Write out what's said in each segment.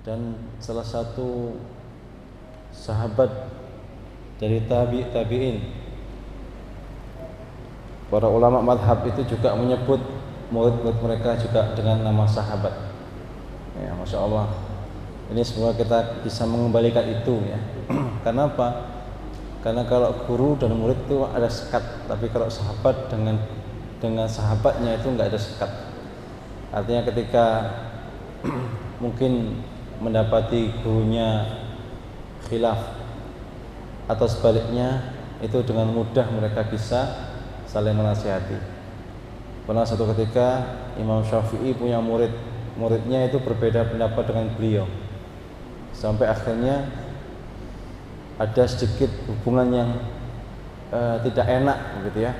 dan salah satu sahabat dari tabi'in. Para ulama madhab itu juga menyebut murid-murid mereka juga dengan nama sahabat. Ya, Masya Allah. Ini semoga kita bisa mengembalikan itu ya. Karena apa? Karena kalau guru dan murid itu ada sekat, tapi kalau sahabat dengan sahabatnya itu enggak ada sekat. Artinya ketika mungkin mendapati gurunya khilaf atau sebaliknya, itu dengan mudah mereka bisa saling menasihati. Pernah satu ketika Imam Syafi'i punya muridnya itu berbeda pendapat dengan beliau, sampai akhirnya ada sedikit hubungan yang tidak enak begitu ya,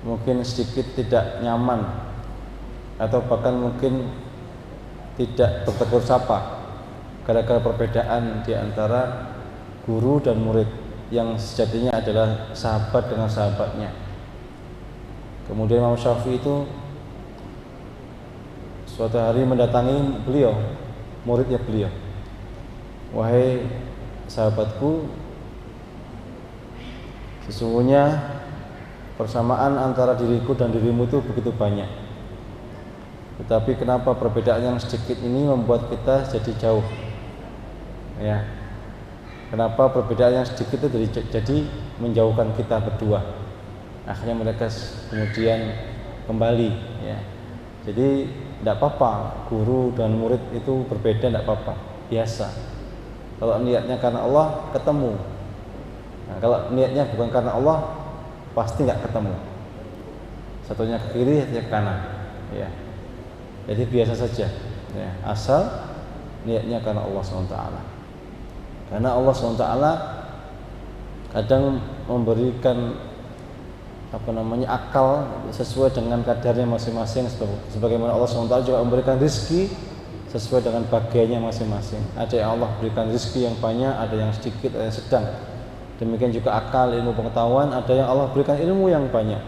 mungkin sedikit tidak nyaman atau bahkan mungkin tidak bertegur sapa gara-gara perbedaan di antara guru dan murid yang sejatinya adalah sahabat dengan sahabatnya. Kemudian Imam Syafi'i itu suatu hari mendatangi beliau, muridnya beliau. Wahai sahabatku, sesungguhnya persamaan antara diriku dan dirimu itu begitu banyak, tetapi kenapa perbedaan yang sedikit ini membuat kita jadi jauh ya? Kenapa perbedaan yang sedikit itu jadi menjauhkan kita berdua? Akhirnya mereka kemudian kembali ya. Jadi tidak apa-apa guru dan murid itu berbeda, tidak apa-apa, biasa. Kalau niatnya karena Allah ketemu. Nah, kalau niatnya bukan karena Allah pasti nggak ketemu. Satunya ke kiri, satunya ke kanan. Ya. Jadi biasa saja. Ya. Asal niatnya karena Allah SWT. Karena Allah SWT kadang memberikan akal sesuai dengan kadarnya masing-masing. Sebagaimana Allah SWT juga memberikan rezeki sesuai dengan bagiannya masing-masing. Ada yang Allah berikan rezeki yang banyak, ada yang sedikit, ada yang sedang. Demikian juga akal, ilmu pengetahuan, ada yang Allah berikan ilmu yang banyak.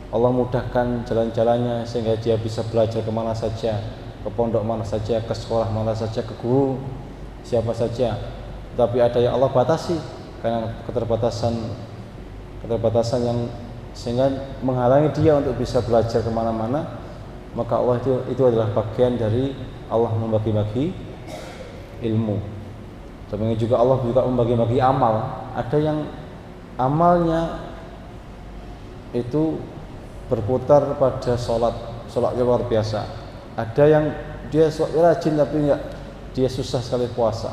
Allah mudahkan jalan-jalannya sehingga dia bisa belajar kemana saja, ke pondok mana saja, ke sekolah mana saja, ke guru siapa saja. Tapi ada yang Allah batasi karena keterbatasan yang sehingga menghalangi dia untuk bisa belajar kemana-mana. Maka Allah itu adalah bagian dari Allah membagi-bagi ilmu. Demikian juga Allah juga membagi-bagi amal. Ada yang amalnya itu berputar pada sholatnya luar biasa. Ada yang dia sholatnya rajin tapi enggak, dia susah sekali puasa.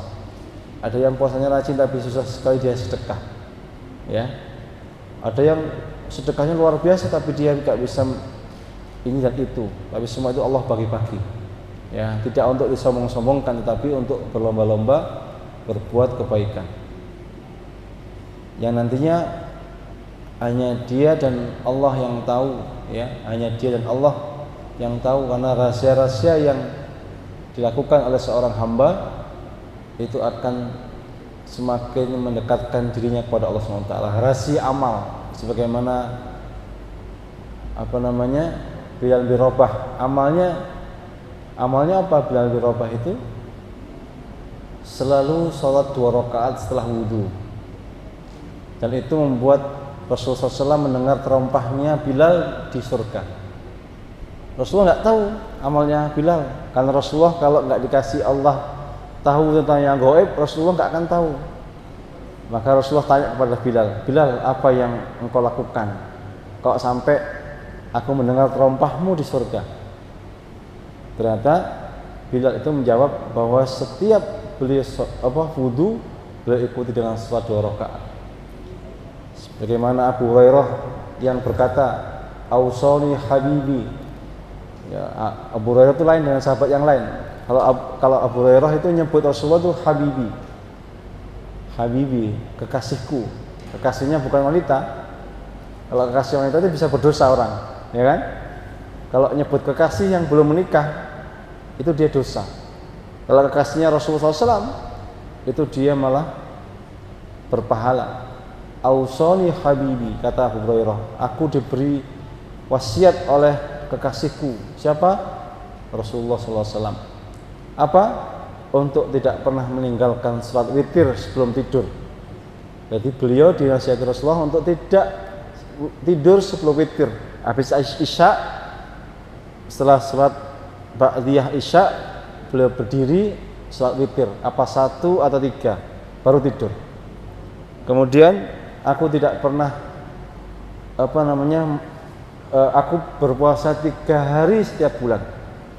Ada yang puasanya rajin tapi susah sekali dia sedekah. Ya. Ada yang sedekahnya luar biasa tapi dia enggak bisa ini dan itu. Tapi semua itu Allah bagi-bagi. Ya, tidak untuk disombong-sombongkan, tetapi untuk berlomba-lomba berbuat kebaikan. Yang nantinya hanya dia dan Allah yang tahu, ya, hanya dia dan Allah yang tahu, karena rahasia-rahasia yang dilakukan oleh seorang hamba itu akan semakin mendekatkan dirinya kepada Allah SWT. Rahasia amal, sebagaimana Bilal bin Rabah, amalnya apa Bilal bin Rabah itu? Selalu sholat 2 rakaat setelah wudhu. Dan itu membuat Rasulullah SAW mendengar terompahnya Bilal di surga. Rasulullah nggak tahu amalnya Bilal, karena Rasulullah kalau nggak dikasih Allah tahu tentang yang gaib, Rasulullah nggak akan tahu. Maka Rasulullah tanya kepada Bilal, Bilal, apa yang engkau lakukan kok sampai aku mendengar terompahmu di surga? Ternyata Bilal itu menjawab bahwa setiap beliau wudu, beliau ikuti dengan sholat 2 rakaat. Bagaimana Abu Hurairah yang berkata, Ausoni Habibi. Ya, Abu Hurairah itu lain dengan sahabat yang lain. Kalau Abu Hurairah itu nyebut Rasulullah itu Habibi. Habibi, kekasihku. Kekasihnya bukan wanita. Kalau kekasih wanita itu bisa berdosa orang, ya kan? Kalau nyebut kekasih yang belum menikah, itu dia dosa. Kalau kekasihnya Rasulullah SAW, itu dia malah berpahala. Ausoni Habibi, kata Abu Hurairah, aku diberi wasiat oleh kekasihku. Siapa? Rasulullah SAW. Apa? untuk tidak pernah meninggalkan sholat witir sebelum tidur. Jadi beliau dinasihati Rasulullah untuk tidak tidur sebelum witir. Habis isya, setelah sholat ba'diyah isya, beliau berdiri sholat witir, apa 1 atau 3 baru tidur. Kemudian aku tidak pernah aku berpuasa 3 hari setiap bulan,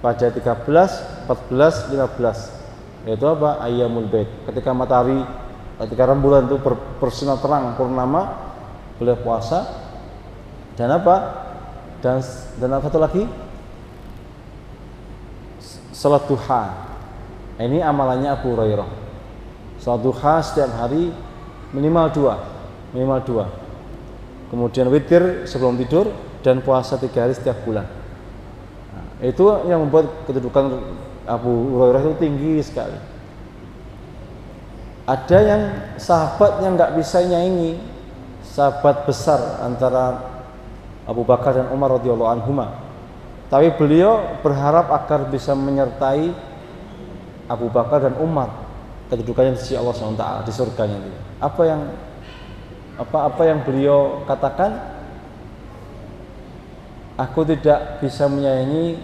pada 13, 14, 15, yaitu apa? Ayyamul Bait. Ketika rembulan itu bersinar terang purnama, beliau puasa. Dan apa? Dan apa satu lagi? Salat duha. Ini amalannya Abu Hurairah. Salat duha setiap hari minimal 2. Kemudian witir sebelum tidur dan puasa 3 hari setiap bulan. Nah, itu yang membuat kedudukan Abu Hurairah itu tinggi sekali. Ada yang sahabat yang nggak bisa nyaingi, sahabat besar antara Abu Bakar dan Umar radhiyallahu anhuma. Tapi beliau berharap agar bisa menyertai Abu Bakar dan Umar kedudukannya di sisi Allah SWT di surganya. Apa yang beliau katakan? Aku tidak bisa menyayangi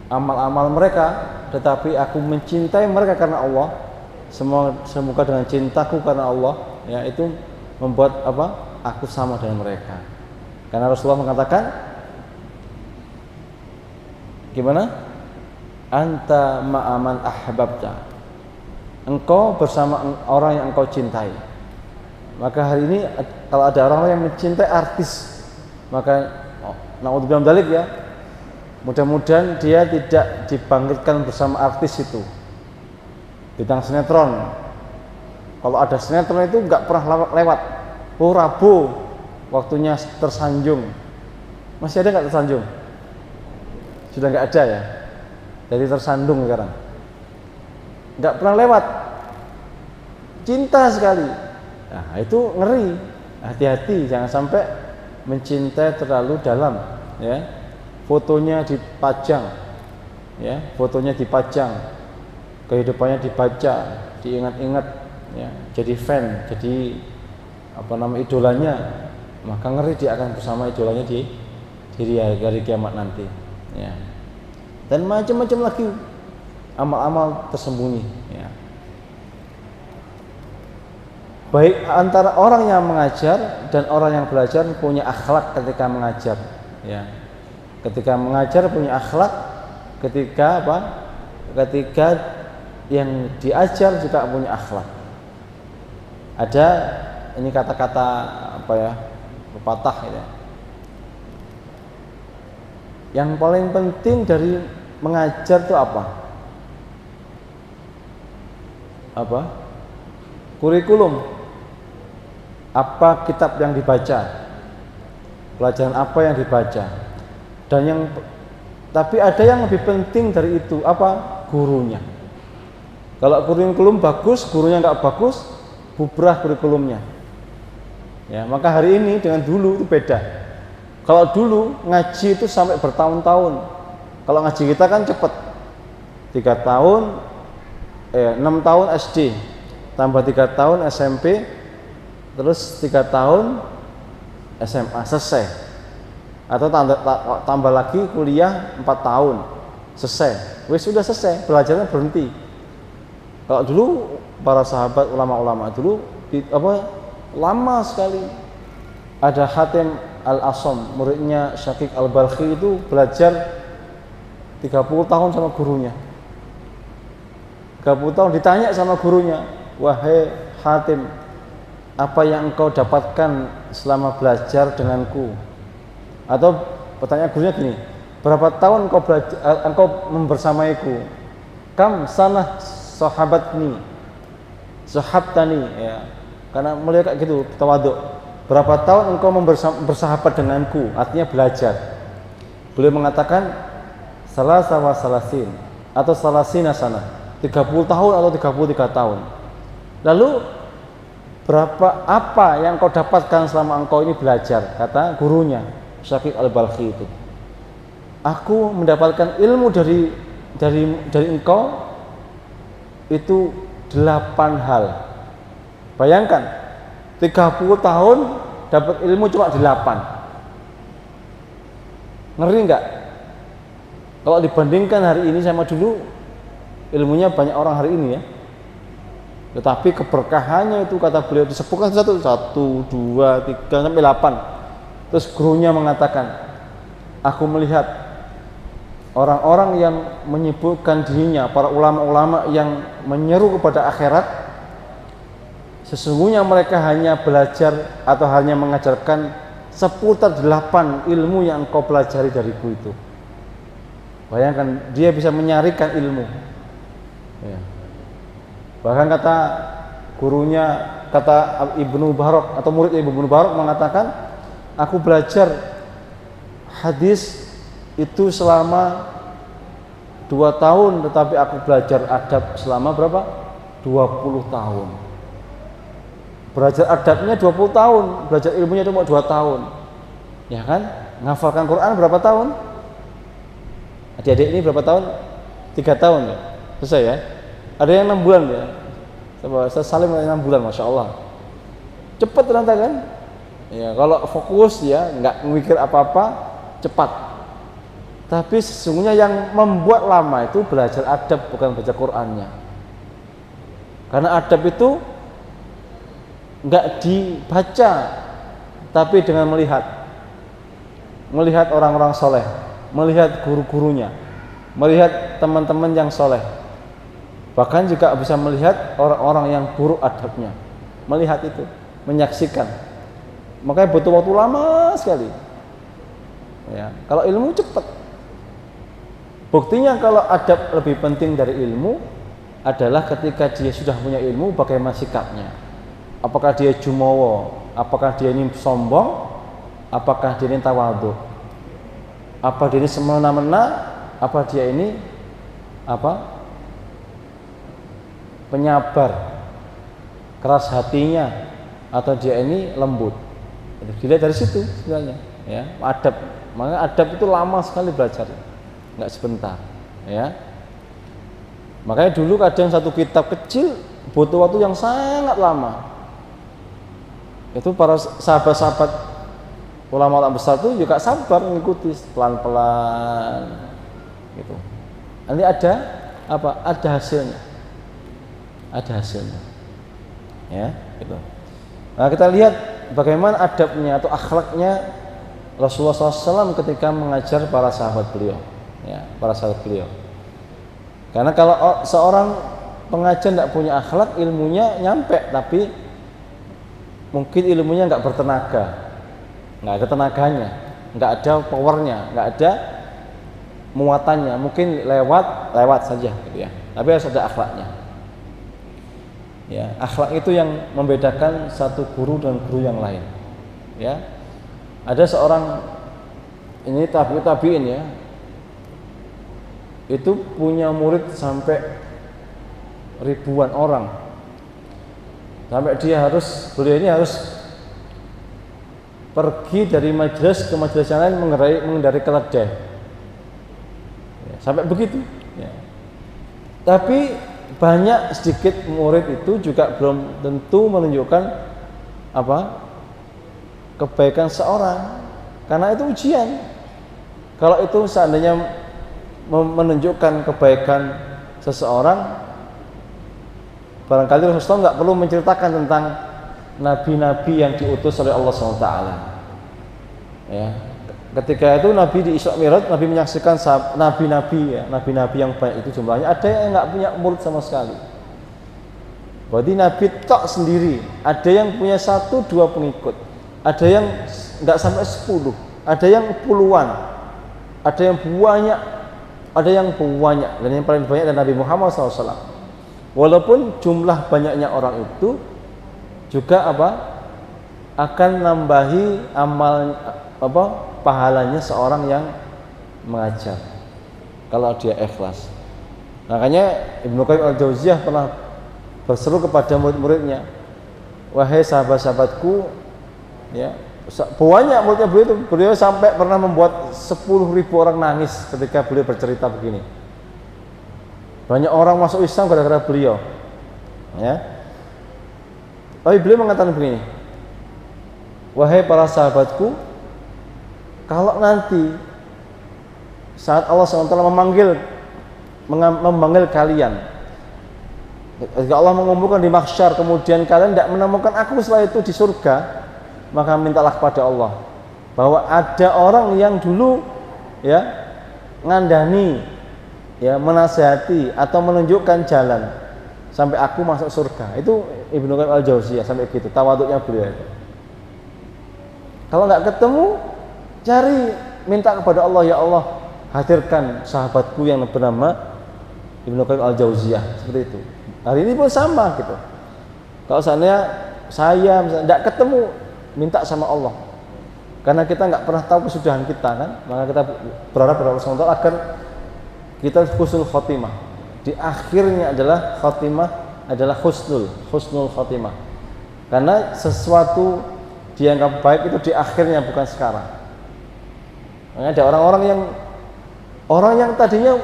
amal-amal mereka, tetapi aku mencintai mereka karena Allah. Semoga dengan cintaku karena Allah, ya, itu membuat aku sama dengan mereka. Karena Rasulullah mengatakan, gimana? Anta ma'aman ahbabta. Engkau bersama orang yang engkau cintai. Maka hari ini kalau ada orang yang mencintai artis, maka naudzubillah min dzalik, ya, mudah-mudahan dia tidak dibangkitkan bersama artis itu. Bintang sinetron, kalau ada sinetron itu nggak pernah lewat. Oh, Rabu waktunya tersanjung. Masih ada nggak tersanjung? Sudah nggak ada, ya. Jadi tersandung sekarang. Nggak pernah lewat. Cinta sekali. Nah, itu ngeri. Hati-hati, jangan sampai mencintai terlalu dalam, ya. Fotonya dipajang, ya. Fotonya dipajang. Kehidupannya dibaca, diingat-ingat, ya, jadi fan, jadi idolanya, maka ngeri dia akan bersama idolanya di hari kiamat nanti, ya. Dan macam-macam lagi amal-amal tersembunyi, ya. Baik antara orang yang mengajar dan orang yang belajar punya akhlak ketika mengajar, ya. Ketika mengajar punya akhlak, ketika yang diajar juga punya akhlak. Ada ini kata-kata pepatah, ya. Yang paling penting dari mengajar itu apa? Kurikulum. Apa kitab yang dibaca? Pelajaran apa yang dibaca? Tapi ada yang lebih penting dari itu, gurunya. Kalau kurikulum bagus, gurunya nggak bagus, bubrah kurikulumnya. Ya, maka hari ini dengan dulu itu beda. Kalau dulu ngaji itu sampai bertahun-tahun. Kalau ngaji kita kan cepet, 3 tahun, 6 tahun SD, tambah 3 tahun SMP, terus 3 tahun SMA selesai. Atau tambah lagi kuliah 4 tahun, selesai. Wis sudah selesai, belajarnya berhenti. Kalau dulu para sahabat ulama-ulama dulu lama sekali. Ada Hatim Al-Asam, muridnya Syaqiq Al-Balkhi, itu belajar 30 tahun sama gurunya. 30 tahun ditanya sama gurunya, "Wahai Hatim, apa yang engkau dapatkan selama belajar denganku?" Atau pertanyaan gurunya gini, "Berapa tahun engkau membersamaiku?" "Kam sanah sahabtani," ya. Karena melihat kayak gitu, tawaduk. "Berapa tahun engkau bersahabat denganku?" Artinya belajar. Beliau mengatakan salasa wa salasin atau salasina sana, 30 tahun atau 33 tahun. Lalu apa yang kau dapatkan selama engkau ini belajar? Kata gurunya Syaqiq Al-Balkhi itu, "Aku mendapatkan ilmu dari engkau itu 8 hal. Bayangkan 30 tahun dapat ilmu cuma 8. Ngeri enggak? Kalau dibandingkan hari ini sama dulu, ilmunya banyak orang hari ini ya. Tetapi keberkahannya itu kata beliau disebutkan 1, 2, 3 sampai 8. Terus gurunya mengatakan, aku melihat orang-orang yang menyebutkan dirinya, para ulama-ulama yang menyeru kepada akhirat, sesungguhnya mereka hanya belajar atau hanya mengajarkan seputar 8 ilmu yang engkau pelajari dariku itu. Bayangkan, dia bisa menyarikan ilmu ya. Bahkan kata gurunya, kata Ibnu Barak atau murid Ibnu Barak mengatakan, aku belajar hadis itu selama 2 tahun, tetapi aku belajar adab selama berapa? 20 tahun. Belajar adabnya 20 tahun, belajar ilmunya cuma 2 tahun. Ya kan? Ngafalkan Quran berapa tahun? Adik-adik ini berapa tahun? 3 tahun ya? Selesai ya? Ada yang 6 bulan ya? Saya salim 6 bulan, Masya Allah. Cepat ternyata kan? Ya, kalau fokus ya, nggak mikir apa-apa, cepat. Tapi sesungguhnya yang membuat lama itu belajar adab, bukan baca Qur'annya. Karena adab itu nggak dibaca, tapi dengan melihat orang-orang soleh, melihat guru-gurunya, melihat teman-teman yang soleh, bahkan juga bisa melihat orang-orang yang buruk adabnya, melihat itu, menyaksikan. Makanya butuh waktu lama sekali ya. Kalau ilmu cepat. Buktinya kalau adab lebih penting dari ilmu adalah ketika dia sudah punya ilmu, bagaimana sikapnya. Apakah dia jumawa, apakah dia ini sombong, apakah dia ini tawadhu, apa dia ini semena-mena, apa dia ini penyabar, keras hatinya, atau dia ini lembut. Dilihat dari situ sebenarnya ya, adab. Makanya adab itu lama sekali belajar, nggak sebentar ya. Makanya dulu kadang satu kitab kecil butuh waktu yang sangat lama. Itu para sahabat-sahabat ulama besar itu juga sabar mengikuti pelan-pelan gitu. Nanti ada ada hasilnya, ya gitu. Nah, kita lihat bagaimana adabnya atau akhlaknya Rasulullah SAW ketika mengajar para sahabat beliau ya, para sahabat beliau. Karena kalau seorang pengajar tidak punya akhlak, ilmunya nyampe tapi mungkin ilmunya nggak bertenaga, nggak ada tenaganya, nggak ada powernya, nggak ada muatannya, mungkin lewat saja gitu ya. Tapi harus ada akhlaknya. Ya, akhlak itu yang membedakan satu guru dan guru yang lain. Ya, ada seorang ini tabi'in ya, itu punya murid sampai ribuan orang. Sampai beliau ini harus pergi dari majelis ke majelis yang lain mengendarai keledai. Ya, sampai begitu. Ya. Tapi banyak sedikit murid itu juga belum tentu menunjukkan kebaikan seorang, karena itu ujian. Kalau itu seandainya menunjukkan kebaikan seseorang, barangkali Rasulullah nggak perlu menceritakan tentang nabi-nabi yang diutus oleh Allah SWT. Ya, ketika itu Nabi di Isra Mi'raj, Nabi menyaksikan nabi-nabi yang banyak itu jumlahnya. Ada yang nggak punya murid sama sekali. Berarti Nabi tok sendiri. Ada yang punya 1-2 pengikut. Ada yang nggak sampai 10. Ada yang puluhan. Ada yang banyak. Dan yang paling banyak adalah Nabi Muhammad SAW. Walaupun jumlah banyaknya orang itu juga akan nambahi amal pahalanya seorang yang mengajar kalau dia ikhlas. Makanya Ibnu Qayyim al-Jauziyah pernah berseru kepada murid-muridnya, wahai sahabat-sahabatku ya, banyak muridnya beliau sampai pernah membuat 10.000 orang nangis ketika beliau bercerita begini. Banyak orang masuk Islam gara-gara beliau. Ya. Tapi beliau mengatakan begini, wahai para sahabatku, kalau nanti saat Allah SWT memanggil kalian, ketika Allah mengumpulkan di mahsyar, kemudian kalian tidak menemukan aku setelah itu di surga, maka mintalah kepada Allah bahwa ada orang yang dulu ya ngandani, ya menasihati atau menunjukkan jalan sampai aku masuk surga. Itu Ibnu Qayyim Al-Jauziyah sampai gitu, tawaduknya beliau itu. Kalau nggak ketemu, cari, minta kepada Allah, ya Allah hadirkan sahabatku yang bernama Ibnu Qayyim Al-Jauziyah, seperti itu. Hari ini pun sama gitu. Kalau seandainya saya misalnya tidak ketemu, minta sama Allah. Karena kita nggak pernah tahu kesudahan kita kan, maka kita berharap kepada Allah SWT agar kita husnul khotimah. Di akhirnya adalah khotimah adalah husnul khotimah. Karena sesuatu dianggap baik itu di akhirnya, bukan sekarang. Makanya ada orang yang tadinya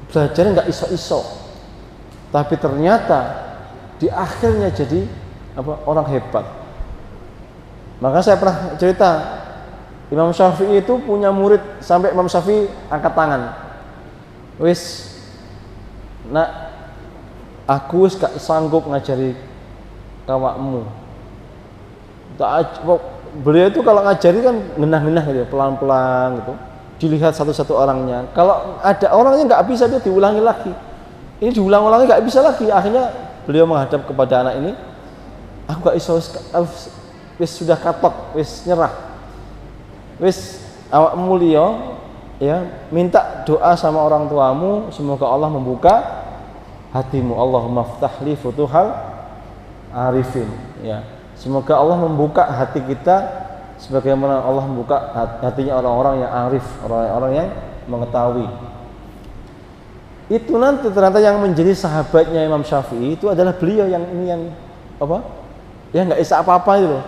belajar nggak iso-iso, tapi ternyata di akhirnya jadi orang hebat. Maka saya pernah cerita, Imam Syafi'i itu punya murid sampai Imam Syafi'i angkat tangan. Wis, nak, aku wis gak sanggup ngajari kawakmu. Beliau itu kalau ngajari kan ngenah-ngenah gitu, pelan-pelan gitu. Dilihat satu-satu orangnya. Kalau ada orangnya nggak bisa, dia diulangi lagi. Ini diulang-ulangi nggak bisa lagi. Akhirnya beliau menghadap kepada anak ini, aku gak iso, wis sudah kapok, wis nyerah, wis awak mulia, ya minta doa sama orang tuamu, semoga Allah membuka hatimu. Allahumma ftahli futuhal arifin, ya semoga Allah membuka hati kita sebagaimana Allah membuka hatinya orang-orang yang arif, orang-orang yang mengetahui. Itu nanti ternyata yang menjadi sahabatnya Imam Syafi'i itu adalah beliau yang ini, yang ya nggak bisa apa-apa itu loh.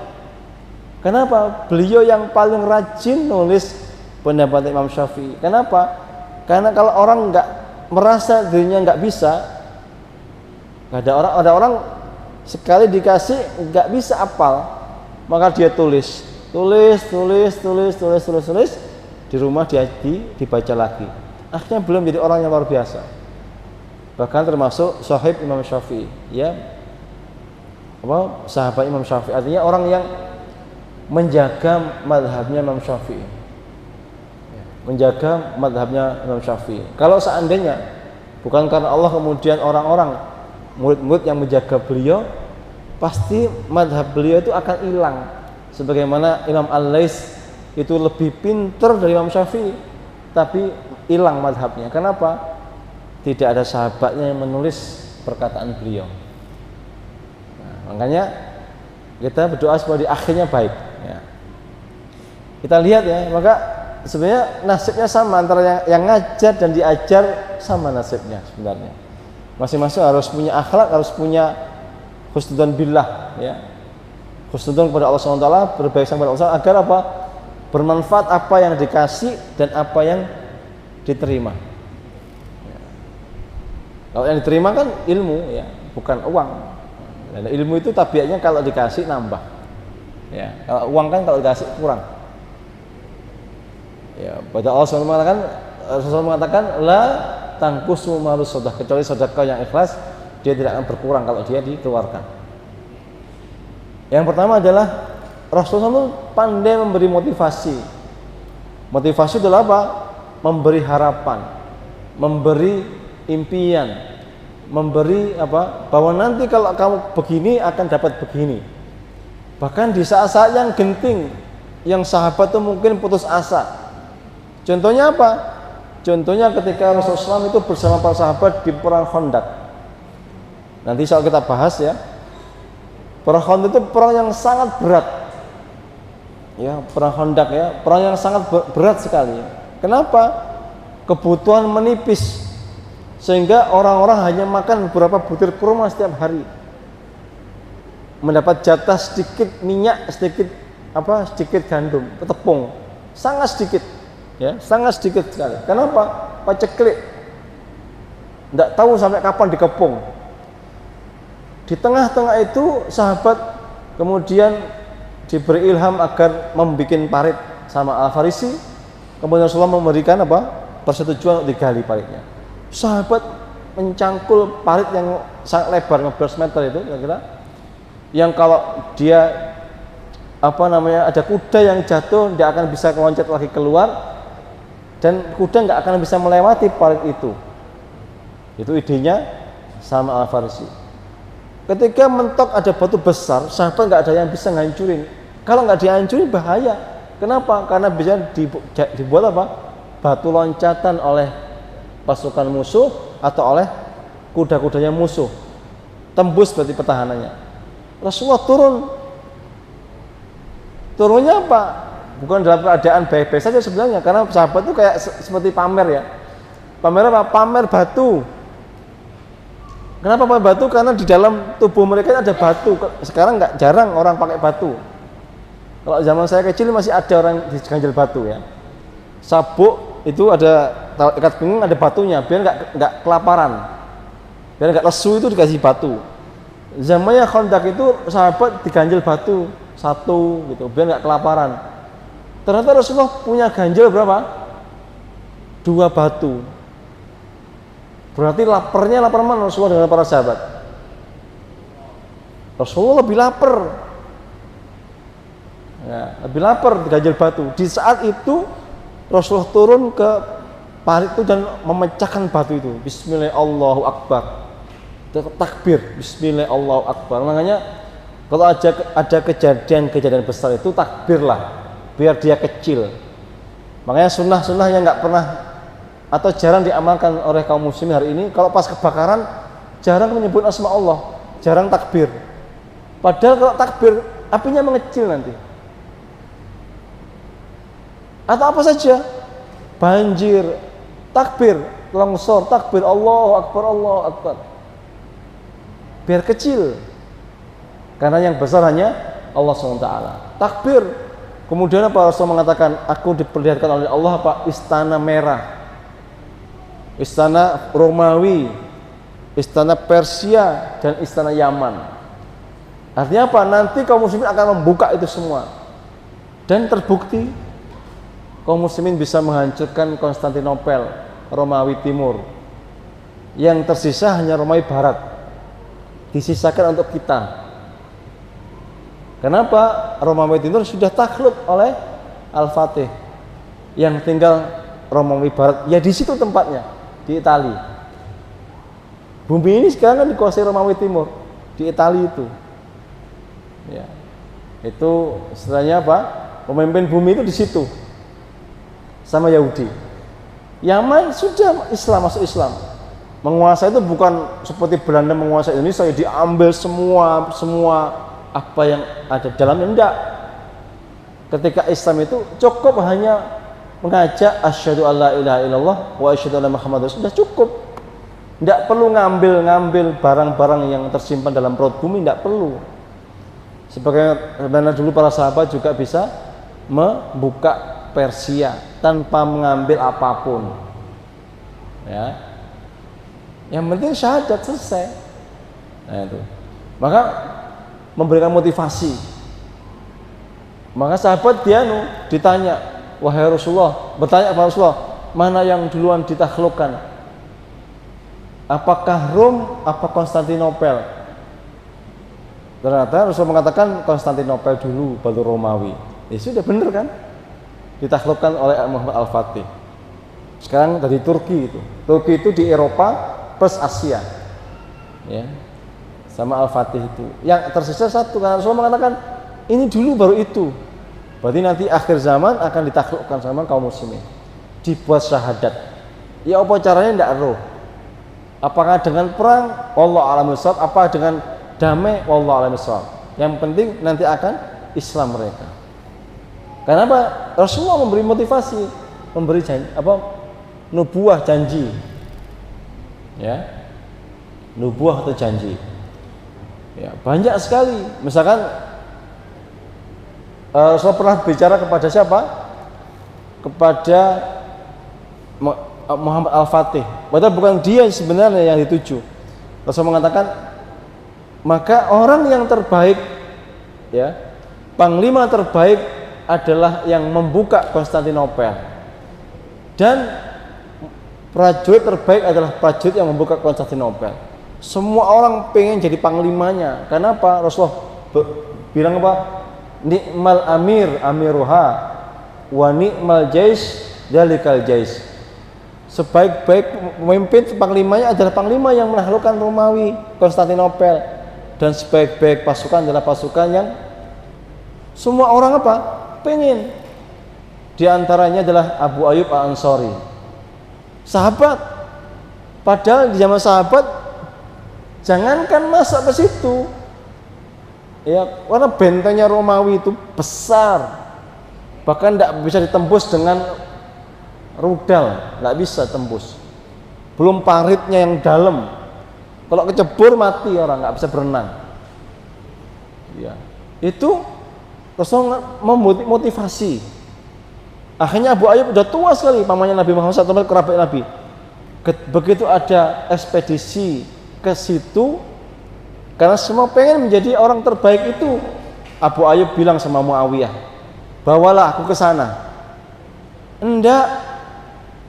Kenapa? Beliau yang paling rajin nulis pendapat Imam Syafi'i. Kenapa? Karena kalau orang nggak merasa dirinya nggak bisa, ada orang sekali dikasih nggak bisa apal, maka dia tulis di rumah, dia dibaca lagi. Akhirnya belum jadi orang yang luar biasa. Bahkan termasuk sahib Imam Syafi'i, ya sahabat Imam Syafi'i, artinya orang yang menjaga madhabnya Imam Syafi'i, menjaga madhabnya Imam Syafi'i. Kalau seandainya bukan karena Allah, kemudian orang-orang murid-murid yang menjaga beliau, pasti madhab beliau itu akan hilang. Sebagaimana Imam Al-Lais itu lebih pintar dari Imam Syafi'i, tapi hilang madhabnya. Kenapa? Tidak ada sahabatnya yang menulis perkataan beliau. Nah, makanya kita berdoa supaya di akhirnya baik. Ya. Kita lihat ya, maka sebenarnya nasibnya sama antara yang ngajar dan diajar, sama nasibnya sebenarnya. Masing-masing harus punya akhlak, harus punya husnudzon billah, ya. Husnudzon kepada Allah SWT, berbaik sangka kepada Allah agar apa? Bermanfaat apa yang dikasih dan apa yang diterima. Ya. Kalau yang diterima kan ilmu, ya, bukan uang. Dan ilmu itu tabiatnya kalau dikasih nambah. Ya, kalau uang kan kalau dikasih kurang. Ya, pada Allah SWT mengatakan la tangkusu malus sedekah, kecuali sedekah yang ikhlas dia tidak akan berkurang kalau dia dikeluarkan. Yang pertama adalah Rasulullah itu pandai memberi motivasi. Motivasi adalah apa? Memberi harapan, memberi impian, memberi apa? Bahwa nanti kalau kamu begini akan dapat begini. Bahkan di saat-saat yang genting, yang sahabat itu mungkin putus asa. Contohnya apa? Contohnya ketika Rasulullah SAW itu bersama para sahabat di perang Khandaq. Nanti soal kita bahas ya. Perang Khandaq itu perang yang sangat berat. Ya, perang Khandaq ya, perang yang sangat berat sekali. Kenapa? Kebutuhan menipis sehingga orang-orang hanya makan beberapa butir kurma setiap hari. Mendapat jatah sedikit minyak, sedikit gandum, tepung, sangat sedikit, ya, sangat sedikit sekali. Kenapa? Paceklik. Tidak tahu sampai kapan dikepung. Di tengah-tengah itu sahabat kemudian diberi ilham agar membuat parit sama Al-Farisi. Kemudian Rasulullah memberikan persetujuan untuk digali paritnya. Sahabat mencangkul parit yang sangat lebar 15 meter itu kira-kira, yang kalau dia ada kuda yang jatuh dia akan bisa loncat lagi keluar, dan kuda nggak akan bisa melewati parit itu. Itu idenya sama Al-Farisi. Ketika mentok ada batu besar, sahabat nggak ada yang bisa ngancurin. Kalau nggak dihancurin bahaya. Kenapa? Karena bisa dibuat batu loncatan oleh pasukan musuh atau oleh kuda-kudanya musuh. Tembus berarti pertahanannya. Rasulullah turunnya apa? Bukan dalam keadaan baik-baik saja sebenarnya, karena sahabat itu kayak seperti pamer ya. Pamer apa? Pamer batu. Kenapa pamer batu? Karena di dalam tubuh mereka ada batu. Sekarang jarang orang pakai batu. Kalau zaman saya kecil masih ada orang diganjel batu ya. Sabuk itu ada ikat pinggang, ada batunya biar nggak kelaparan, biar nggak lesu itu dikasih batu. Zamannya Khandaq itu sahabat diganjel batu satu gitu biar nggak kelaparan. Ternyata Rasulullah punya ganjil berapa? 2 batu. Berarti lapar mana Rasulullah dengan para sahabat? Rasulullah lebih lapar. Ya, lebih lapar diganjil batu. Di saat itu Rasulullah turun ke parit itu dan memecahkan batu itu. Bismillah Allahu Akbar. Takbir. Bismillah Allahu Akbar. Makanya kalau ada kejadian besar itu takbirlah, biar dia kecil. Makanya sunnah-sunnah yang nggak pernah atau jarang diamalkan oleh kaum muslimin hari ini, kalau pas kebakaran jarang menyebut asma Allah, jarang takbir. Padahal kalau takbir apinya mengecil nanti. Atau apa saja, banjir, takbir, longsor, takbir, Allahu Akbar, Allahu Akbar. Biar kecil. Karena yang besar hanya Allah SWT. Takbir. Kemudian Rasul mengatakan, aku diperlihatkan oleh Allah istana merah, istana Romawi, istana Persia, dan istana Yaman. Artinya apa? Nanti kaum muslimin akan membuka itu semua. Dan terbukti kaum muslimin bisa menghancurkan Konstantinopel, Romawi Timur. Yang tersisa hanya Romawi Barat. Disisakan untuk kita. Kenapa? Romawi Timur sudah takluk oleh Al-Fatih. Yang tinggal Romawi Barat, ya di situ tempatnya, di Italia. Bumi ini sekarang kan dikuasai Romawi Timur, di Italia itu. Ya. Itu istilahnya apa? Pemimpin bumi itu di situ. Sama Yahudi. Yaman sudah Islam, masuk Islam. Menguasai itu bukan seperti Belanda menguasai Indonesia, ya diambil semua apa yang ada dalamnya. Enggak. Ketika Islam itu cukup hanya mengajak asyhadu alla ilaha illallah wa asyhadu anna muhammadar rasulullah, sudah cukup. Enggak perlu ngambil barang-barang yang tersimpan dalam perut bumi, enggak perlu. Sebagaimana dulu para sahabat juga bisa membuka Persia tanpa mengambil apapun. Ya. Yang penting syahadat, selesai. Nah itu. Maka memberikan motivasi. Maka sahabat ditanya, wahai Rasulullah, bertanya kepada Rasulullah, mana yang duluan ditaklukkan? Apakah Rom, apa Konstantinopel? Ternyata Rasul mengatakan Konstantinopel dulu, baru Romawi. Ya sudah benar kan? Ditaklukkan oleh Muhammad Al-Fatih. Sekarang dari Turki itu. Turki itu di Eropa plus Asia. Ya. Sama Al-Fatih itu. Yang tersisa satu, karena Rasul mengatakan ini dulu baru itu. Berarti nanti akhir zaman akan ditaklukkan sama kaum muslimin. Dibuat syahadat. Ya apa caranya tidak roh. Apakah dengan perang? Wallahu a'lam bishawab. Apa dengan damai? Wallahu a'lam bishawab. Yang penting nanti akan Islam mereka. Karena apa? Rasulullah memberi motivasi, memberi janji, nubuah, janji. Ya. Nubuah atau janji. Ya, banyak sekali. Misalkan Rasulullah pernah bicara kepada siapa? Kepada Muhammad Al-Fatih. Padahal bukan dia sebenarnya yang dituju. Rasul mengatakan, maka orang yang terbaik, ya, panglima terbaik adalah yang membuka Konstantinopel, dan prajurit terbaik adalah prajurit yang membuka Konstantinopel. Semua orang pengen jadi panglimanya. Kenapa? Rasulullah bilang apa? Ni'mal amir amiruha wa ni'mal jais dalikal jais. Sebaik-baik pemimpin panglimanya adalah panglima yang menaklukkan Romawi, Konstantinopel, dan sebaik-baik pasukan adalah pasukan yang semua orang apa? Pengen. Di antaranya adalah Abu Ayyub Al-Ansari, sahabat. Padahal di zaman sahabat jangankan masuk ke situ, ya, karena bentengnya Romawi itu besar, bahkan tidak bisa ditembus dengan rudal, nggak bisa tembus. Belum paritnya yang dalam, kalau kecebur mati orang, nggak bisa berenang. Ya, itu Rasul memotivasi. Akhirnya Abu Ayyub udah tua sekali, pamannya Nabi Muhammad SAW, kerabat Nabi. Begitu ada ekspedisi ke situ, karena semua pengen menjadi orang terbaik itu, Abu Ayyub bilang sama Muawiyah, bawalah aku ke sana. Enggak,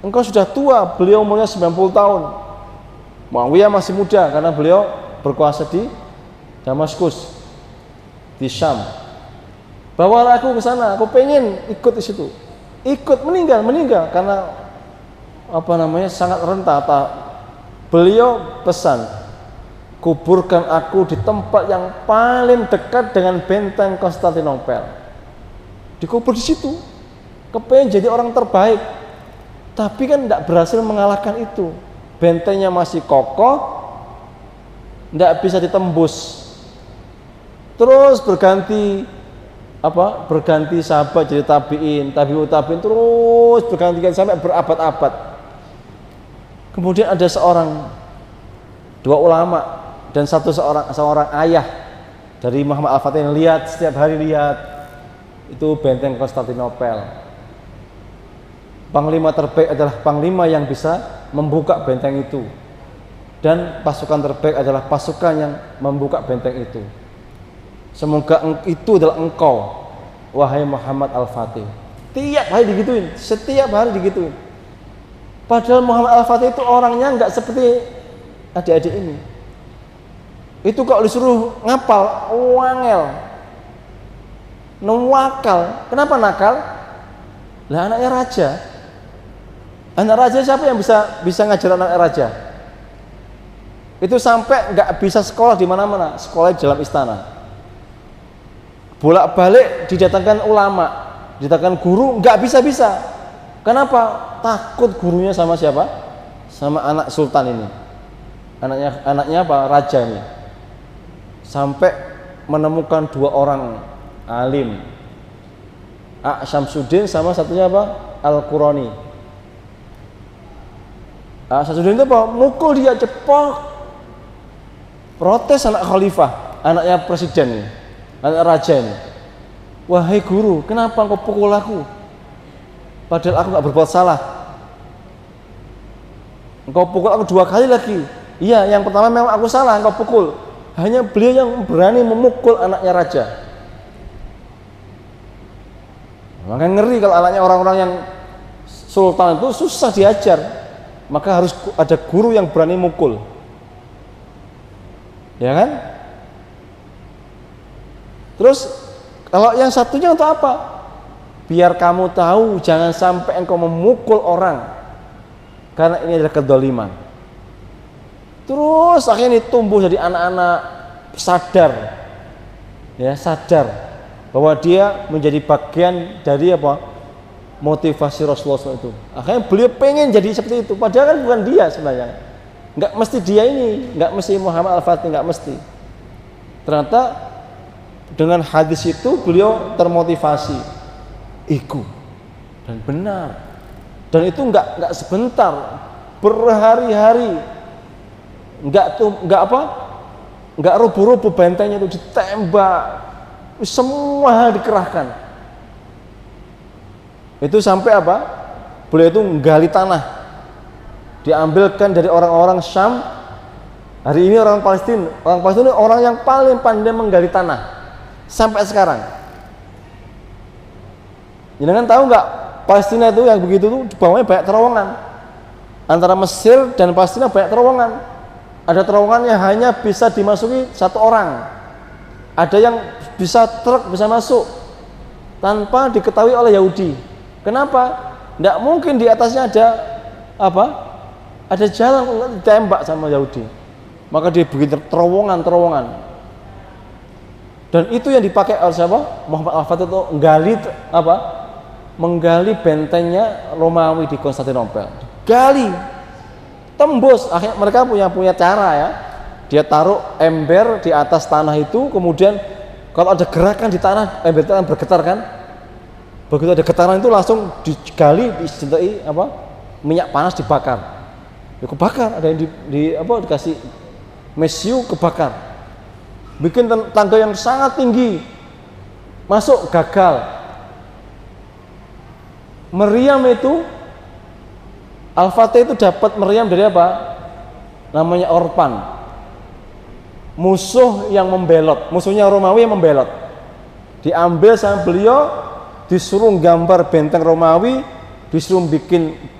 engkau sudah tua, beliau umurnya 90 tahun. Muawiyah masih muda karena beliau berkuasa di Damaskus, di Syam. Bawalah aku ke sana, aku pengen ikut di situ. Ikut meninggal karena apa namanya, sangat renta. Beliau pesan, kuburkan aku di tempat yang paling dekat dengan benteng Konstantinopel. Dikubur di situ. Kepengen jadi orang terbaik, tapi kan tidak berhasil mengalahkan itu. Bentengnya masih kokoh, tidak bisa ditembus. Terus berganti sahabat jadi tabiin, tabiut tabiin, terus bergantian sampai berabad-abad. Kemudian ada dua ulama dan seorang ayah dari Muhammad Al-Fatih yang setiap hari lihat itu benteng Konstantinopel. Panglima terbaik adalah panglima yang bisa membuka benteng itu, dan pasukan terbaik adalah pasukan yang membuka benteng itu. Semoga itu adalah engkau, wahai Muhammad Al-Fatih. Tiap hari digituin, setiap hari digituin. Padahal Muhammad Al-Fatih itu orangnya nggak seperti adik-adik ini. Itu kalau disuruh ngapal, wangel, nawakal. Kenapa nakal? Lah anaknya raja. Anak raja siapa yang bisa ngajar anak raja? Itu sampai nggak bisa sekolah di mana-mana, sekolah di dalam istana. Bolak-balik didatangkan ulama, didatangkan guru, nggak bisa-bisa. Kenapa? Takut gurunya sama siapa? Sama anak sultan ini. Anaknya apa? Raja ini. Sampai menemukan dua orang alim, Syamsuddin sama satunya apa? Al-Qurani. Syamsuddin itu apa? Mukul dia, cepok. Protes anak khalifah, anaknya presiden ini, anak raja ini. Wahai guru, kenapa engkau pukul aku? Padahal aku nggak berbuat salah. Engkau pukul aku 2 kali lagi. Iya, yang pertama memang aku salah, engkau pukul. Hanya beliau yang berani memukul anaknya raja. Makanya ngeri kalau anaknya orang-orang yang sultan itu susah diajar. Maka harus ada guru yang berani mukul. Ya kan? Terus kalau yang satunya untuk apa? Biar kamu tahu jangan sampai engkau memukul orang, karena ini adalah kedoliman. Terus akhirnya ini tumbuh jadi anak-anak sadar, ya, sadar bahwa dia menjadi bagian dari apa, motivasi Rasulullah SAW itu. Akhirnya beliau pengen jadi seperti itu, padahal kan bukan dia sebenarnya. Nggak mesti dia ini, nggak mesti Muhammad Al-Fatih, nggak mesti. Ternyata dengan hadis itu beliau termotivasi. Iku dan benar, dan itu nggak sebentar, berhari-hari, nggak rubuh-rubuh bentengnya itu ditembak, semua hal dikerahkan. Itu sampai apa? Beliau itu menggali tanah diambilkan dari orang-orang Syam. Hari ini orang Palestina ini orang yang paling pandai menggali tanah sampai sekarang. Jangan tahu nggak, Palestina itu yang begitu tuh di bawahnya banyak terowongan. Antara Mesir dan Palestina banyak terowongan. Ada terowongan yang hanya bisa dimasuki satu orang. Ada yang bisa truk bisa masuk tanpa diketahui oleh Yahudi. Kenapa? Tidak mungkin di atasnya ada apa? Ada jalan ditembak sama Yahudi. Maka dia bikin terowongan. Dan itu yang dipakai oleh siapa? Muhammad Al-Fatih itu menggali bentengnya Romawi di Konstantinopel. Gali, tembus. Akhirnya mereka punya cara ya. Dia taruh ember di atas tanah itu, kemudian kalau ada gerakan di tanah, ember itu akan bergetar kan? Begitu ada getaran itu langsung digali, disintai minyak panas dibakar. Ya kebakar, ada yang dikasih mesiu kebakar. Bikin tangga yang sangat tinggi. Masuk gagal. Meriam itu Al-Fatih itu dapat meriam dari apa? Namanya Orpan. Musuh yang membelot, musuhnya Romawi yang membelot. Diambil sama beliau, disuruh gambar benteng Romawi, disuruh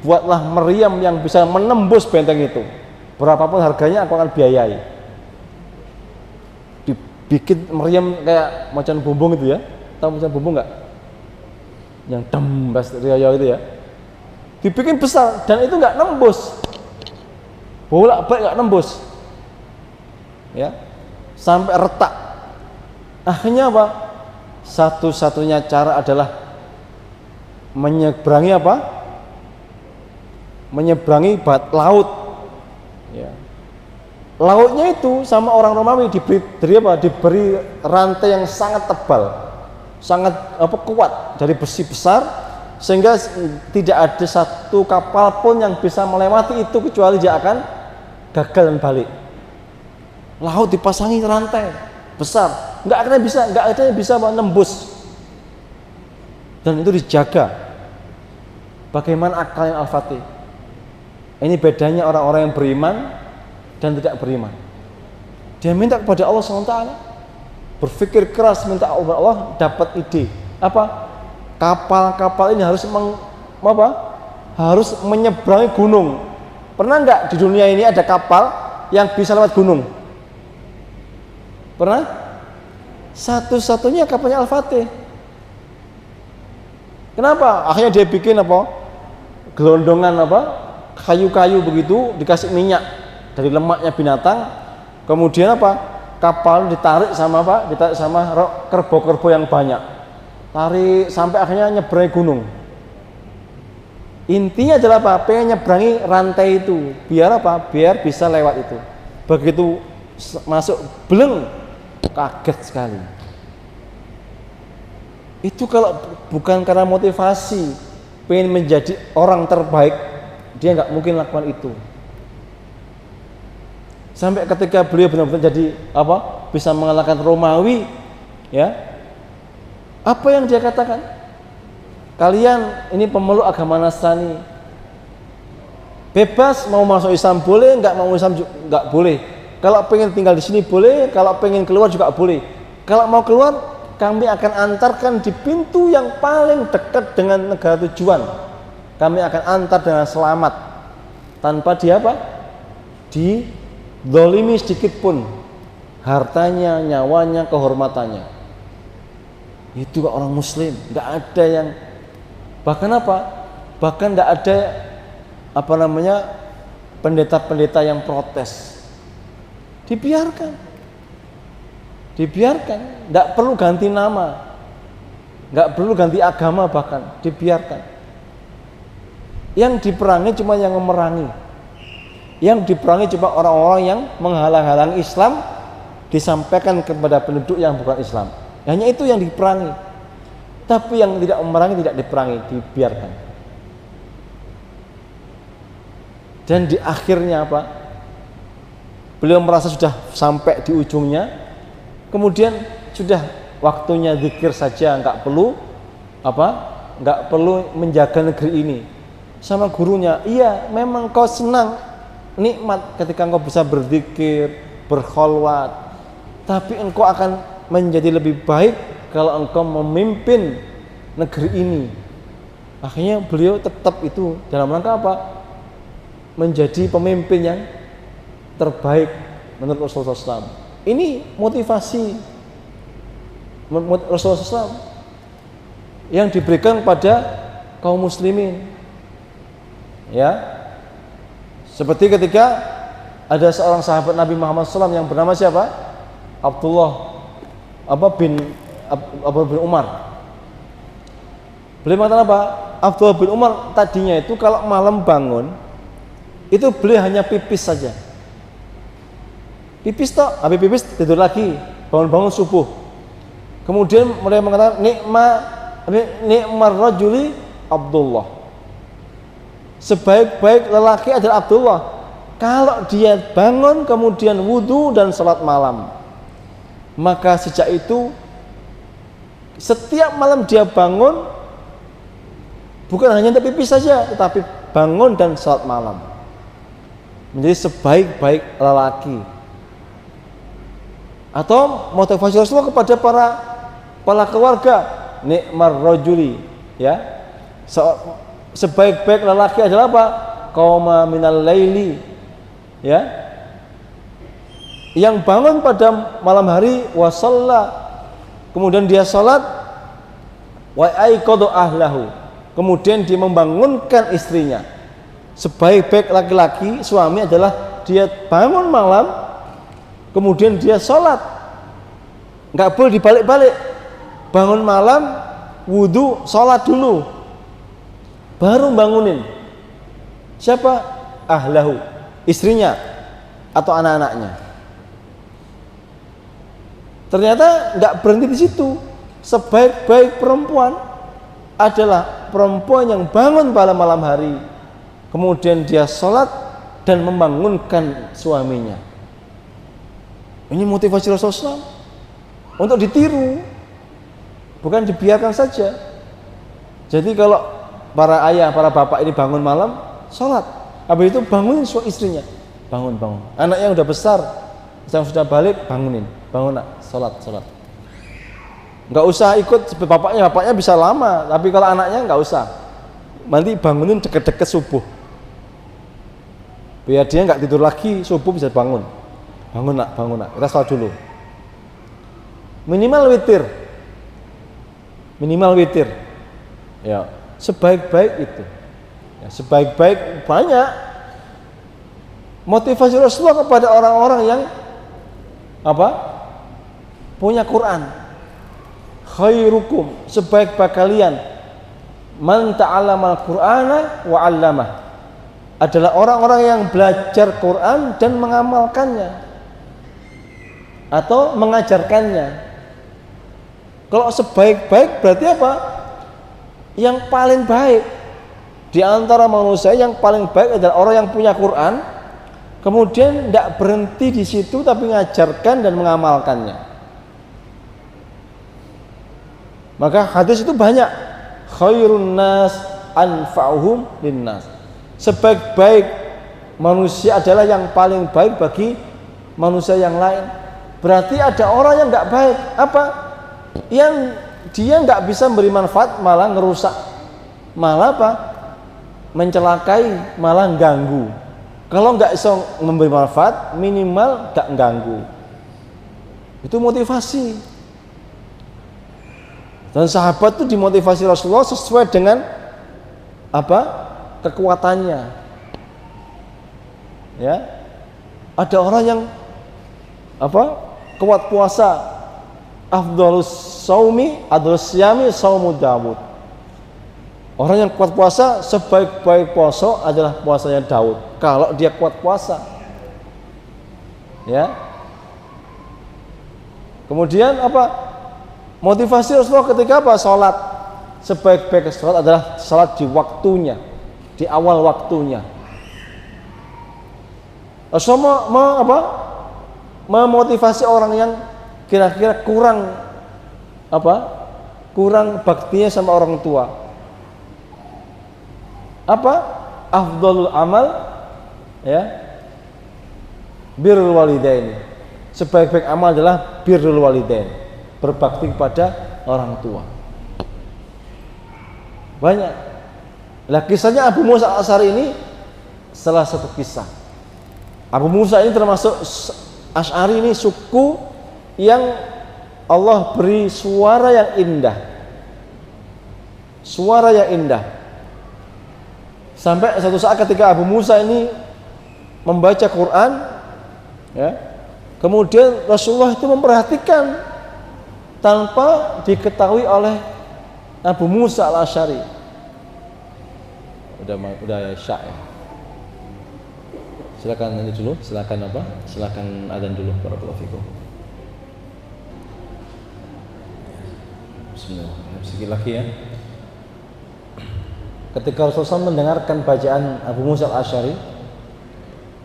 buatlah meriam yang bisa menembus benteng itu. Berapapun harganya aku akan biayai. Dibikin meriam kayak macan bumbung itu ya. Tahu macan bumbung nggak? Yang dembas riaya itu ya. Dibikin besar dan itu nggak nembus. Bolak-balik nggak nembus. Ya. Sampai retak. Akhirnya apa? Satu-satunya cara adalah menyeberangi menyeberangi laut ya. Lautnya itu sama orang Romawi diberi rantai yang sangat tebal, sangat kuat dari besi besar, sehingga tidak ada satu kapal pun yang bisa melewati itu kecuali dia akan gagal dan balik. Laut dipasangi rantai besar, nggak ada yang bisa menembus. Dan itu dijaga. Bagaimana akalnya Al-Fatih? Ini bedanya orang-orang yang beriman dan tidak beriman. Dia minta kepada Allah SWT, berpikir keras minta Allah, dapat ide. Apa? Kapal-kapal ini harus harus menyeberangi gunung. Pernah nggak di dunia ini ada kapal yang bisa lewat gunung? Pernah? Satu-satunya kapalnya Al-Fatih. Kenapa? Akhirnya dia bikin gelondongan kayu-kayu begitu, dikasih minyak dari lemaknya binatang. Kemudian kapal ditarik sama kerbau-kerbau yang banyak. Tarik sampai akhirnya nyeberangi gunung. Intinya adalah pengen nyeberangi rantai itu. Biar biar bisa lewat itu. Begitu masuk beleng, kaget sekali. Itu kalau bukan karena motivasi pengen menjadi orang terbaik, dia nggak mungkin lakukan itu. Sampai ketika beliau benar-benar jadi bisa mengalahkan Romawi, ya. Apa yang dia katakan? Kalian ini pemeluk agama Nasrani, bebas mau masuk Islam boleh, nggak mau Islam juga nggak boleh. Kalau pengen tinggal di sini boleh, kalau pengen keluar juga boleh. Kalau mau keluar, kami akan antarkan di pintu yang paling dekat dengan negara tujuan. Kami akan antar dengan selamat, tanpa dizalimi sedikit pun hartanya, nyawanya, kehormatannya. Itu orang Muslim, nggak ada yang bahkan nggak ada pendeta-pendeta yang protes. Dibiarkan, nggak perlu ganti nama, nggak perlu ganti agama, bahkan dibiarkan. Yang diperangi cuma yang memerangi, yang diperangi cuma orang-orang yang menghalang-halangi Islam, disampaikan kepada penduduk yang bukan Islam. Hanya itu yang diperangi. Tapi yang tidak memerangi tidak diperangi, dibiarkan. Dan di akhirnya beliau merasa sudah sampai di ujungnya, kemudian sudah waktunya zikir saja, nggak perlu menjaga negeri ini. sama gurunya, iya memang kau senang, nikmat ketika engkau bisa berzikir, berkholwat, tapi engkau akan menjadi lebih baik kalau engkau memimpin negeri ini. Akhirnya beliau tetap itu dalam rangka apa? Menjadi pemimpin yang terbaik menurut Rasulullah SAW. Ini motivasi Rasulullah SAW yang diberikan pada kaum muslimin. Ya, seperti ketika ada seorang sahabat Nabi Muhammad SAW yang bernama siapa? Abdullah bin Umar. Beliau mengatakan apa? Abdullah bin Umar tadinya itu kalau malam bangun itu beliau hanya pipis saja. Pipis toh, habis pipis tidur lagi, bangun-bangun subuh. Kemudian mereka mengatakan nikmar rajuli Abdullah. Sebaik-baik lelaki adalah Abdullah kalau dia bangun kemudian wudu dan salat malam. Maka sejak itu setiap malam dia bangun bukan hanya untuk pipis saja, tetapi bangun dan salat malam. Menjadi sebaik-baik lelaki. Atau motivasi Rasulullah kepada para keluarga, nikmar rajuli, ya. Sebaik-baik lelaki adalah apa? Qauma minal laili, ya. Yang bangun pada malam hari wa shalla, kemudian dia salat, wa aiqadha ahlahu, kemudian dia membangunkan istrinya. Sebaik-baik laki-laki suami adalah dia bangun malam kemudian dia sholat, nggak boleh dibalik-balik. Bangun malam wudu, sholat dulu baru bangunin siapa? Ahlahu, istrinya atau anak-anaknya. Ternyata nggak berhenti di situ. Sebaik-baik perempuan adalah perempuan yang bangun pada malam hari kemudian dia sholat dan membangunkan suaminya. Ini motivasi Rasulullah untuk ditiru, bukan dibiarkan saja. Jadi kalau para ayah, para bapak ini bangun malam, sholat, habis itu bangunin istrinya, bangun. Anak yang udah besar, yang sudah balik, bangun nak, sholat. Nggak usah ikut bapaknya bisa lama, tapi kalau anaknya nggak usah. Nanti bangunin deket-deket subuh, biar dia nggak tidur lagi, subuh bisa bangun. Bangun nak, kita sholat dulu. Minimal witir. Ya, sebaik-baik itu. Ya, sebaik-baik banyak motivasi Rasulullah kepada orang-orang yang punya Quran. Khairukum, sebaik-baik kalian, man ta'allamal Qur'ana wa 'allamah, adalah orang-orang yang belajar Quran dan mengamalkannya atau mengajarkannya. Kalau sebaik-baik berarti apa? Yang paling baik di antara manusia, yang paling baik adalah orang yang punya Quran, kemudian tidak berhenti di situ tapi mengajarkan dan mengamalkannya. Maka hadis itu banyak. Khairun nas anfa'uhum linnas. Sebaik-baik manusia adalah yang paling baik bagi manusia yang lain. Berarti ada orang yang nggak baik, apa? Yang dia nggak bisa beri manfaat, malah ngerusak, malah apa? Mencelakai, malah ganggu. Kalau nggak bisa memberi manfaat, minimal nggak ganggu. Itu motivasi. Dan sahabat itu dimotivasi Rasulullah sesuai dengan kekuatannya. Ya, ada orang yang kuat puasa, afdhalus saumi adlus syami saumu Daud. Orang yang kuat puasa, sebaik-baik puasa adalah puasanya Daud. Kalau dia kuat puasa, ya. Kemudian motivasi Rasulullah ketika sholat, sebaik-baik sholat adalah sholat di waktunya, di awal waktunya. Rasulullah memotivasi orang yang kira-kira kurang baktinya sama orang tua. Apa? Afdhalul amal ya birrul walidain. Sebaik-baik amal adalah birrul walidain, berbakti kepada orang tua. Banyak. Lah kisahnya Abu Musa al-Asy'ari ini salah satu kisah. Abu Musa ini termasuk Asy'ari, ini suku yang Allah beri suara yang indah. Suara yang indah. Sampai satu saat ketika Abu Musa ini membaca Quran, ya, kemudian Rasulullah itu memperhatikan tanpa diketahui oleh Abu Musa al-Asy'ari. Udah ya syak ya. Silakan nanti dulu, silakan apa? Silakan adzan dulu barakallahu fikum. Bismillah. Sedikit lagi ya. Ketika Rasulullah mendengarkan bacaan Abu Musa al-Asy'ari,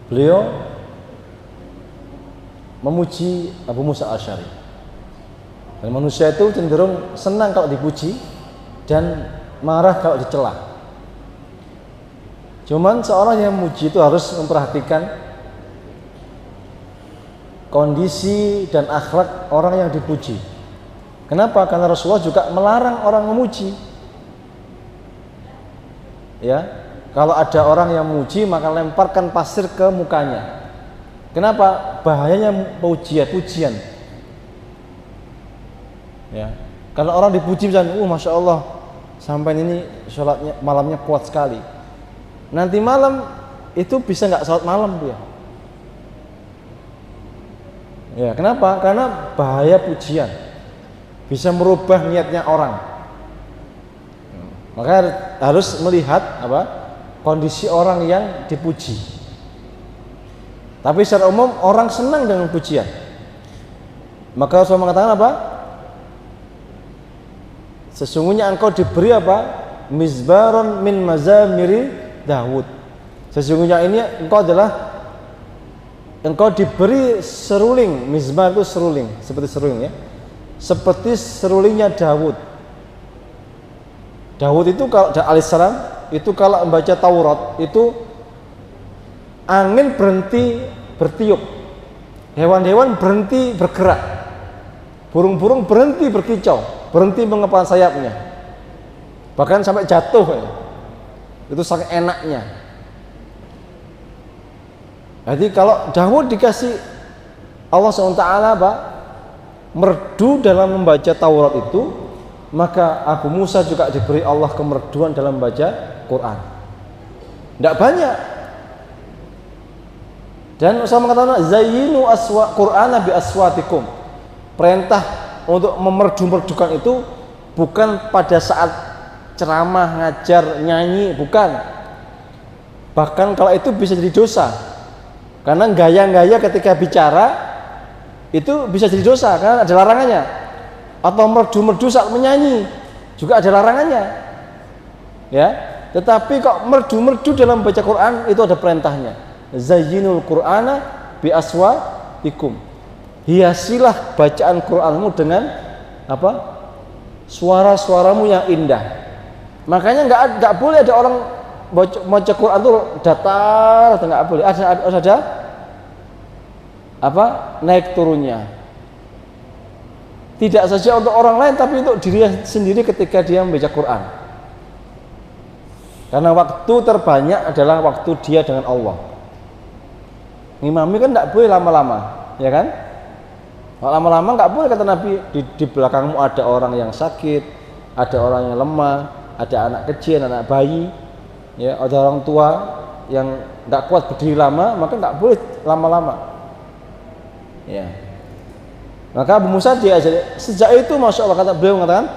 beliau memuji Abu Musa al-Asy'ari. Dan manusia itu cenderung senang kalau dipuji dan marah kalau dicela. Cuman seorang yang memuji itu harus memperhatikan kondisi dan akhlak orang yang dipuji. Kenapa? Karena Rasulullah juga melarang orang memuji. Ya, kalau ada orang yang memuji maka lemparkan pasir ke mukanya. Kenapa? Bahayanya pujian. Ya, kalau orang dipuji misalnya, masya Allah, sampai ini sholatnya malamnya kuat sekali. Nanti malam itu bisa nggak sholat malam dia. Ya, kenapa? Karena bahaya pujian, bisa merubah niatnya orang. Maka harus melihat apa kondisi orang yang dipuji. Tapi secara umum orang senang dengan pujian. Maka Rasulullah mengatakan apa? Sesungguhnya engkau diberi apa? Mizbaron min mazamiri Daud. Sesungguhnya ini engkau diberi seruling. Mizbar itu seruling, seperti seruling ya. Seperti serulingnya Daud. Daud itu kalau alaihissalam itu kalau membaca Taurat itu angin berhenti bertiup, hewan-hewan berhenti bergerak, burung-burung berhenti berkicau, berhenti mengepal sayapnya, bahkan sampai jatuh ya. Itu sangat enaknya. Jadi kalau Daud dikasih Allah SWT apa? Merdu dalam membaca Taurat itu, maka Abu Musa juga diberi Allah kemerduan dalam membaca Quran. Tidak banyak. Dan Rasul mengatakan zayyinu Qur'ana bi aswatikum. Perintah untuk memerdu-merdukan itu bukan pada saat ceramah, ngajar, nyanyi, bukan. Bahkan kalau itu bisa jadi dosa. Karena gaya-gaya ketika bicara itu bisa jadi dosa karena ada larangannya. Atau merdu-merdu saat menyanyi juga ada larangannya. Ya, tetapi kok merdu-merdu dalam baca Quran itu ada perintahnya. Zayyinul Qur'ana bi aswatikum. Hiasilah bacaan Qur'anmu dengan apa? Suara-suaramu yang indah. Makanya nggak boleh ada orang baca Quran itu datar, atau nggak boleh. Ada apa? Naik turunnya. Tidak saja untuk orang lain, tapi untuk diri sendiri ketika dia membaca Quran. Karena waktu terbanyak adalah waktu dia dengan Allah. Ngimami kan tidak boleh lama-lama, ya kan? Kalau lama-lama nggak boleh, kata Nabi. Di belakangmu ada orang yang sakit, ada orang yang lemah, ada anak kecil, anak bayi, ya, ada orang tua yang nggak kuat berdiri lama, maka nggak boleh lama-lama. Ya. Maka Abu Musa diajari. Sejak itu masya Allah, kata beliau mengatakan,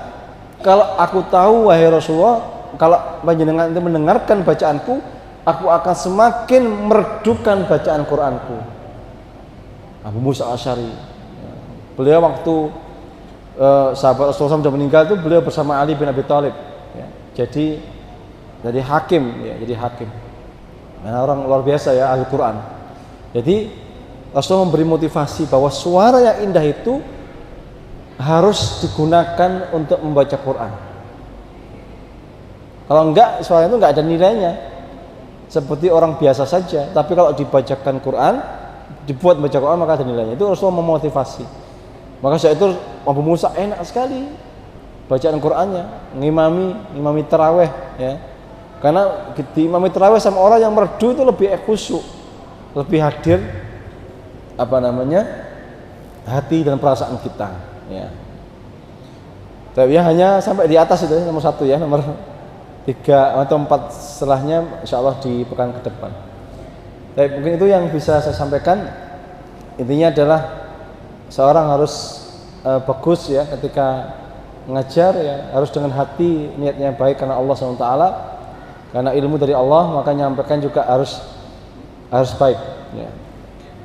kalau aku tahu wahai Rasulullah, kalau panjenengan itu mendengarkan bacaanku, aku akan semakin merdukan bacaan Quranku. Abu Musa al-Asy'ari. Beliau waktu sahabat Rasulullah sudah meninggal itu beliau bersama Ali bin Abi Thalib. Ya, jadi hakim, ya, jadi hakim. Nah, orang luar biasa ya ahli Quran. Jadi Rasulullah memberi motivasi bahwa suara yang indah itu harus digunakan untuk membaca Quran. Kalau enggak, suara itu enggak ada nilainya. Seperti orang biasa saja. Tapi kalau dibacakan Quran, dibuat baca Quran maka ada nilainya. Itu Rasulullah memotivasi. Maka saat itu Abu Musa enak sekali bacaan Qurannya, ngimami taraweh ya. Karena diimami taraweh sama orang yang merdu itu lebih khusyuk, lebih hadir hati dan perasaan kita ya. Tapi ya hanya sampai di atas itu nomor 1 ya, nomor 3 atau 4 setelahnya insyaallah di pekan ke depan. Tapi mungkin itu yang bisa saya sampaikan. Intinya adalah seorang harus bagus ya ketika mengajar ya, harus dengan hati niatnya baik karena Allah SWT, karena ilmu dari Allah, maka nyampaikan juga harus baik ya.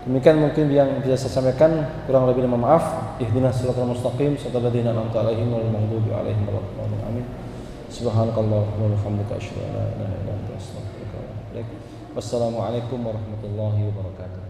Demikian mungkin yang bisa saya sampaikan, kurang lebih mohon maaf. Ihdinas siratal mustaqim siratal ladzina an'amta 'alaihim ghairil maghdubi 'alaihim waladdallin. Amin. Subhanakallahumma wa bihamdika asyhadu an la ilaha illa anta astaghfiruka wa atubu ilaik. Wassalamualaikum warahmatullahi wabarakatuh.